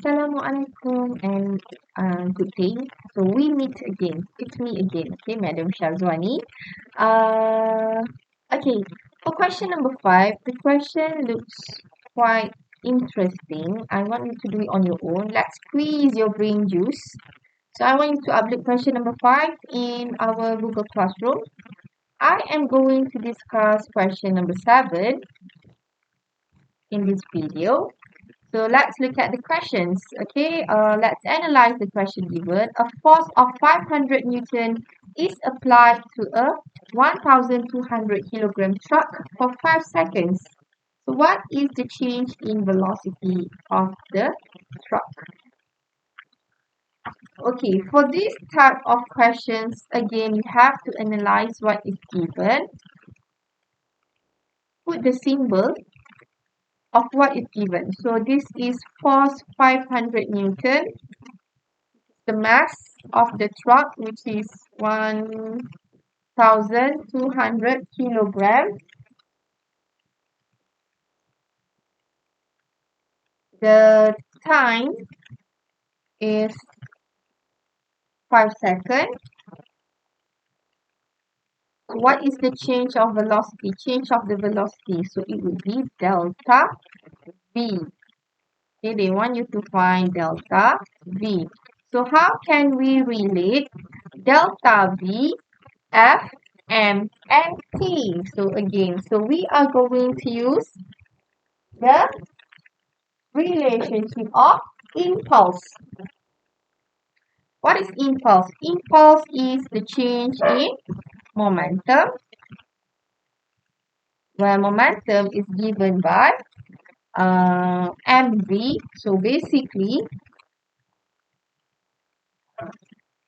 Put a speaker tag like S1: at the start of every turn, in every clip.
S1: Assalamualaikum and good day. So we meet again. It's me again, okay, Madam Shazwani. Uh, okay, for question number 5, the question looks quite interesting. I want you to do it on your own. Let's squeeze your brain juice. So I want you to upload question number 5 in our Google Classroom. I am going to discuss question number 7 in this video. So let's look at the questions. Okay, let's analyze the question given. A force of 500 Newton is applied to a 1,200 kilogram truck for 5 seconds. So what is the change in velocity of the truck? Okay, for this type of questions, again, you have to analyze what is given. Put the symbol of what is given. So this is force 500 Newton. The mass of the truck, which is 1,200 kilograms. The time is 5 seconds. What is the change of velocity? Change of the velocity. So it will be delta V. Okay, they want you to find delta V. So how can we relate delta V, F, M, and T? So again, we are going to use the relationship of impulse. What is impulse? Impulse is the change in momentum, where momentum is given by mv. So basically,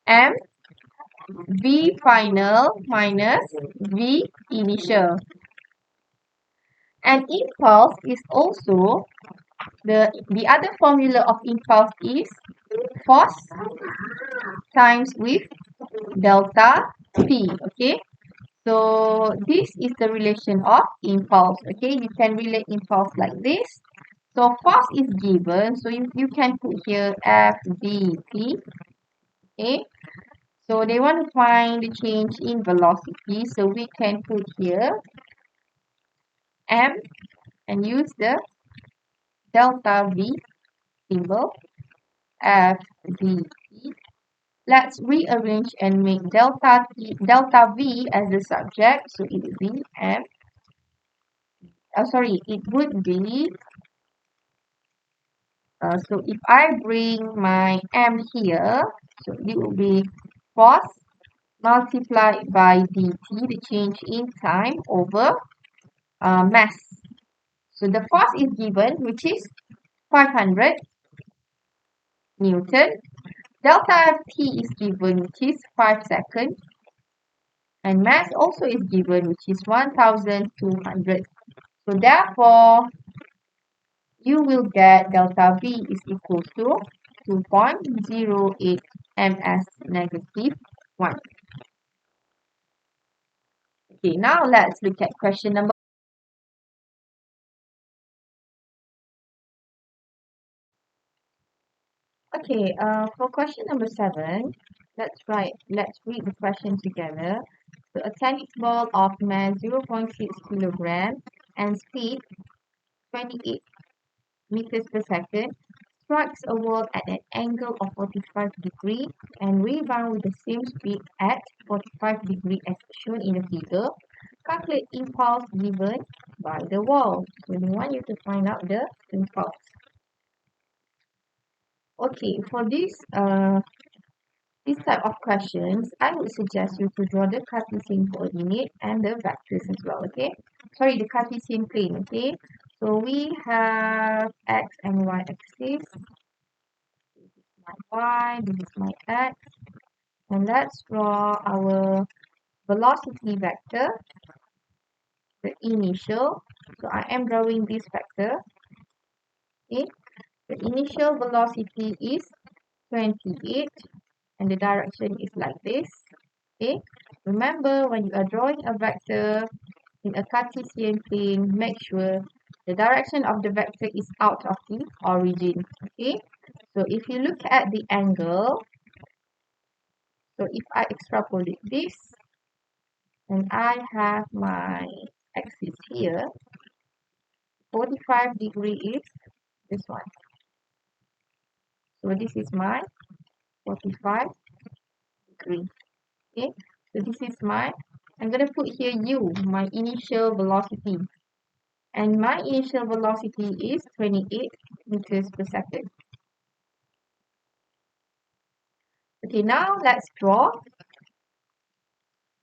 S1: m v final minus v initial. And impulse is also the other formula of impulse is force times with delta p. Okay, so this is the relation of impulse. Okay, you can relate impulse like this. So force is given, so you can put here FDP. Okay, so they want to find the change in velocity, so we can put here M and use the delta V symbol, FDP. Let's rearrange and make delta V as the subject, so it will be M. It would be, so if I bring my M here, so it will be force multiplied by dt, the change in time, over mass. So the force is given, which is 500 Newton. Delta T is given, which is 5 seconds. And mass also is given, which is 1,200. So therefore, you will get delta V is equal to 2.08 ms negative 1. Okay, now let's look at question number. Okay, for question number 7, let's read the question together. So a tennis ball of mass 0.6 kilogram and speed 28 meters per second strikes a wall at an angle of 45 degrees and rebound with the same speed at 45 degrees as shown in the figure. Calculate impulse given by the wall. So we want you to find out the impulse. Okay, for this type of questions, I would suggest you to draw the Cartesian coordinate and the vectors as well, okay? Sorry, the Cartesian plane, okay? So we have x and y axis. This is my y, this is my x. And let's draw our velocity vector, the initial. So I am drawing this vector, okay? The initial velocity is 28 and the direction is like this. Okay, remember when you are drawing a vector in a Cartesian plane, make sure the direction of the vector is out of the origin. Okay, So if you look at the angle, so if I extrapolate this, and I have my axis here, 45 degree is this one. So this is my 45 degree. Okay, so this is my, I'm going to put here u, my initial velocity. And my initial velocity is 28 meters per second. Okay, now let's draw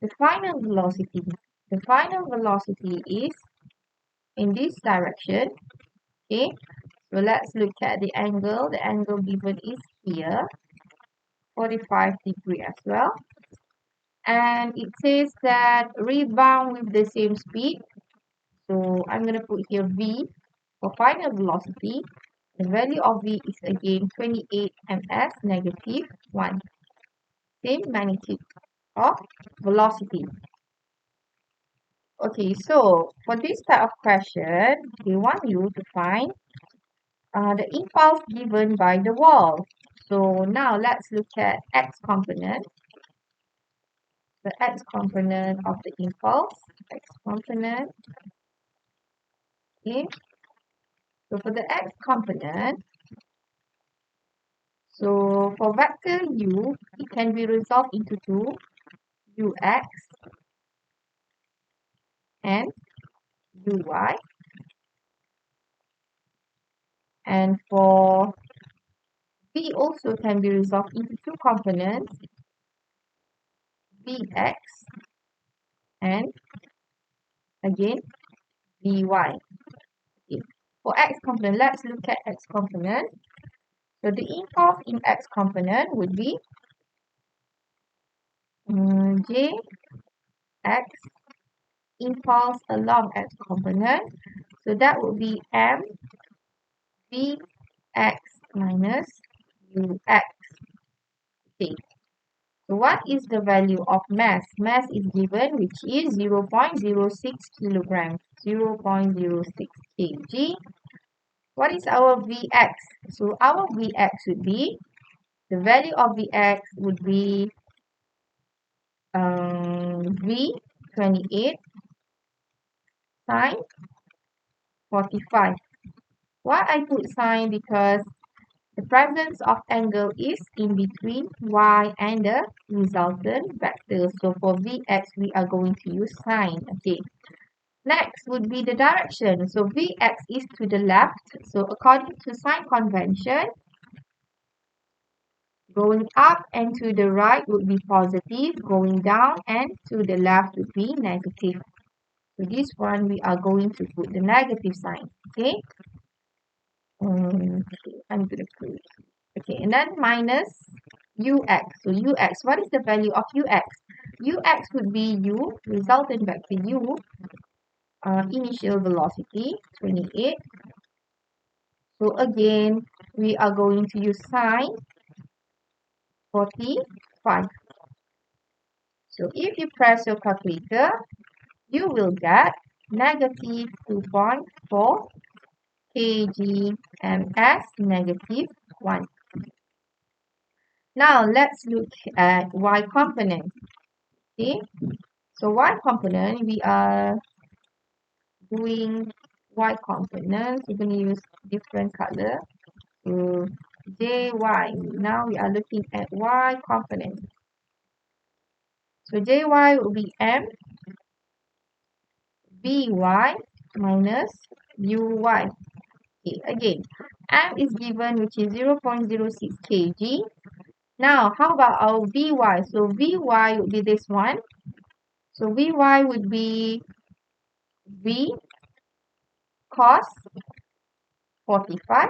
S1: the final velocity. The final velocity is in this direction. Okay, so let's look at the angle. The angle given is here, 45 degree as well. And it says that rebound with the same speed. So I'm going to put here v for final velocity. The value of v is again 28 ms negative 1. Same magnitude of velocity. Okay, so for this type of question, they want you to find the impulse given by the wall. So now let's look at x component. The x component of the impulse. X component. Okay. So for the x component, so for vector u, it can be resolved into two, ux and uy. And for v also can be resolved into two components, vx and again vy. Okay. For x component, let's look at x component. So the impulse in x component would be jx impulse along x component. So that would be m vx minus ux. Okay. So what is the value of mass? Mass is given, which is 0.06 kilograms, 0.06 kg. What is our Vx? So our Vx would be, the value of Vx would be V28 sine 45. Why I put sine? Because the presence of angle is in between y and the resultant vector. So for Vx, we are going to use sine. Okay. Next would be the direction. So Vx is to the left. So according to sign convention, going up and to the right would be positive. Going down and to the left would be negative. So this one we are going to put the negative sign. Okay. Okay, I'm going to put. Okay, and then minus ux. So ux, what is the value of ux? Ux would be u, resultant vector u, initial velocity, 28. So again, we are going to use sine 45. So if you press your calculator, you will get negative 2.4 kg ms negative 1. Now let's look at y component. Okay, so y component, we are doing y component. We're going to use different color. So jy. Now we are looking at y component. So jy will be m vy minus uy. Okay, again, m is given, which is 0.06 kg. Now, how about our vy? So vy would be this one. So vy would be v cos 45.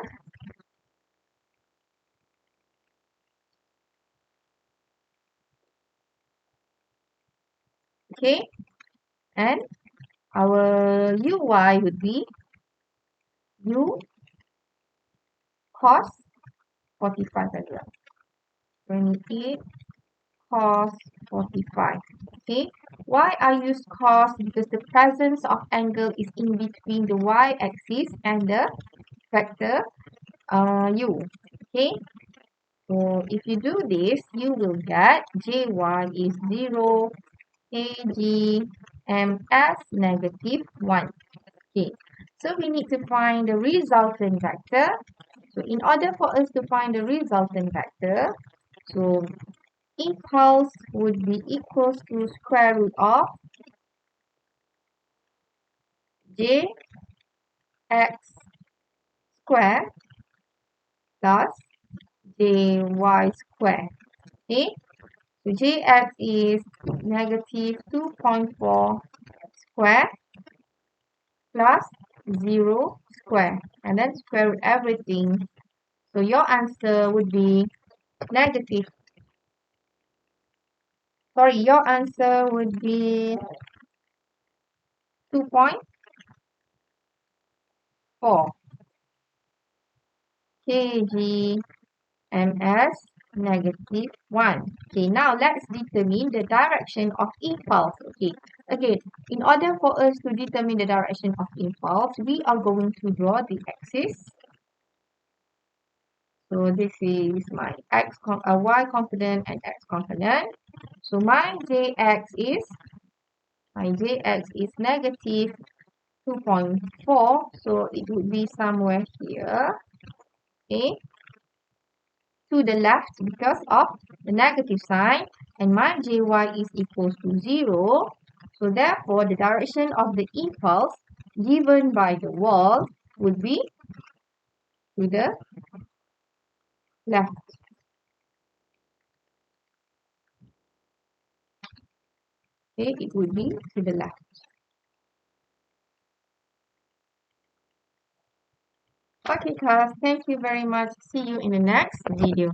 S1: Okay, and our uy would be u cos 45 as well. 28 cos 45. Okay, why I use cos? Because the presence of angle is in between the y-axis and the vector u. Okay, so if you do this, you will get jy is 0, kg, ms negative 1. Okay, so we need to find the resultant vector. So in order for us to find the resultant vector, so impulse would be equals to square root of jx square plus jy square. Okay, so jx is negative 2.4 square plus 0 square, and then square root everything. So your answer would be negative. Sorry, your answer would be 2.4 kg ms negative 1. Okay, now let's determine the direction of impulse. Okay, again, in order for us to determine the direction of impulse, we are going to draw the axis. So this is my y component and x component. So my jx is negative 2.4. So it would be somewhere here. Okay, to the left because of the negative sign, and my jy is equals to 0. So therefore, the direction of the impulse given by the wall would be to the left. Okay, it would be to the left. Okay, class, thank you very much. See you in the next video.